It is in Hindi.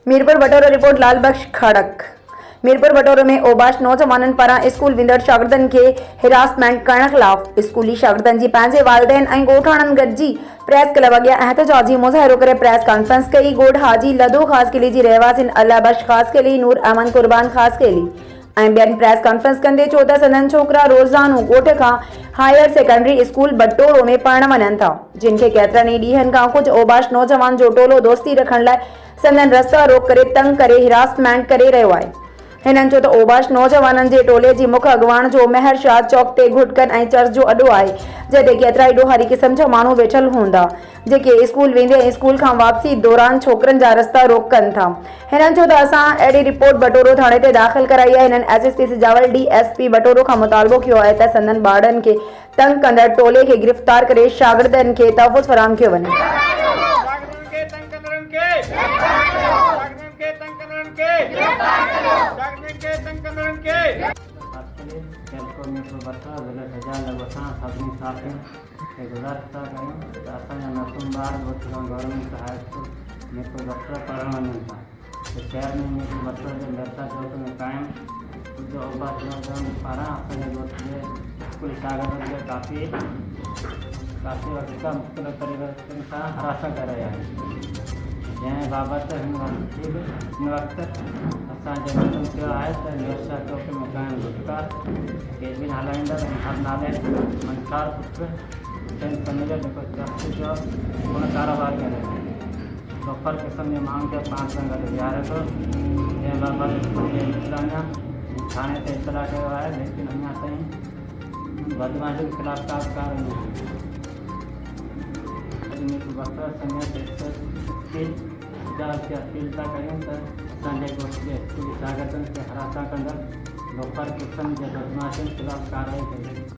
मीरपुर बटोरो रिपोर्ट लाल बख्श खड़क। मीरपुर बटोरो में ओबाश नौजवाननि पारां स्कूल वेंदड़ शागिर्दनि खे हिरासमेंट करण खिलाफ स्कूली शागिर्दनि जी पंहिंजे वालिदैन ऐं ॻोठाणनि गॾिजी प्रेस क्लब अॻियां एहतजाजी मुज़ाहिरो करे प्रेस कॉन्फ्रेंस कई। ॻोठ हाजी लदो ख़ास किली जी रहवासिन अल्लाह बख्श ख़ास किली, नूर अहमद कुर्बान ख़ास किली ऐं ॿियनि प्रेस कॉन्फ्रेंस कंदे चयो त संदनि छोकिरा रोज़ानो ॻोठ खां हायर सेकेंडरी स्कूल बटोरो में पढ़ण वञनि था, जिन खे केतिरनि ई ॾींहनि खां कुझु ओबाश नौजवान जो टोलो दोस्ती रखण लाइ संदनि रस्ता रोक करे तंग करे हिरासमेंट करे रहियो आहे। हिननि चयो त ओबाश नौजवाननि जे टोले जी मुख्य अॻुवाण जो मेहर शाह चौक ते घुटकनि ऐं चर्च जो अॾो आहे, जिते केतिरा ई ॾोहारी क़िस्म जा माण्हू वेठल हूंदा जेके स्कूल वेंदे ऐं स्कूल खां वापसी दौरान छोकिरनि जा रस्ता रोक कनि था। हिननि चयो त असां अहिड़ी रिपोर्ट बटोरो थाणे ते दाख़िल कराई आहे। हिननि एसएसपी सिजावल डीएसपी बटोरो खां मुतालबो कयो आहे त संदनि ॿारनि खे तंग कंदड़ टोले खे गिरफ़्तार करे शागिर्दनि खे तहफ़्फ़ुज़ फराहम कयो वञे। शहर में बच्चों के लड़का चौक में कायम जो ओबाश नौजवान पारा स्कूल शागिर्दनि खे काफ़ी वक़्त खां मुख़्तलिफ़ तरीक़नि सां हरास करे रहिया आहिनि, जंहिं बाबति हिन वक़्तु असां जवाब कयो आहे त निर्सा चौक में कायम गुटका केबिन हलाईंदड़ ऐं हर नाले मंसार पुत्र चंद समीर जेको चर्च जो हुन कारोबार करे रहियो आहे। दोपहर किस्म जे माण्हुनि खे पाण सां गॾु विहारे थो, जंहिं बाबति थाणे ते इतला कयो आहे, लेकिन अञा ताईं बदमाशी के खिलाफ का कार्रवाई अपील था कयूं त असांजे स्कूली शागिर्दनि खे हरासा कंदड़ दोपहर किस्म जे बदमाशियुनि खिलाफ कार्रवाई कई।